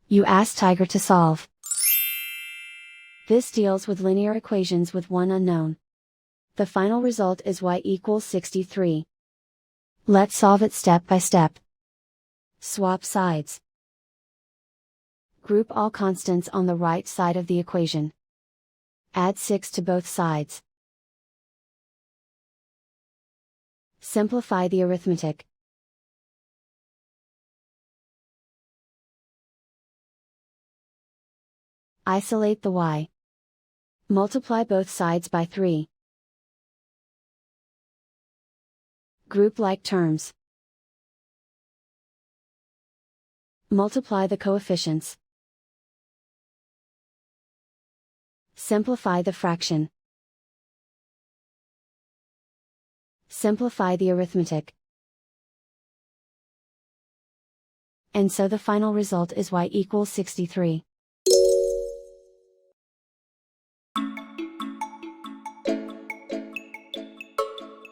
You ask Tiger to solve. This deals with linear equations with one unknown. The final result is y equals 63. Let's solve it step by step. Swap sides. Group all constants on the right side of the equation. Add 6 to both sides. Simplify the arithmetic. Isolate the y. Multiply both sides by 3. Group like terms. Multiply the coefficients. Simplify the fraction. Simplify the arithmetic. And so the final result is y equals 63.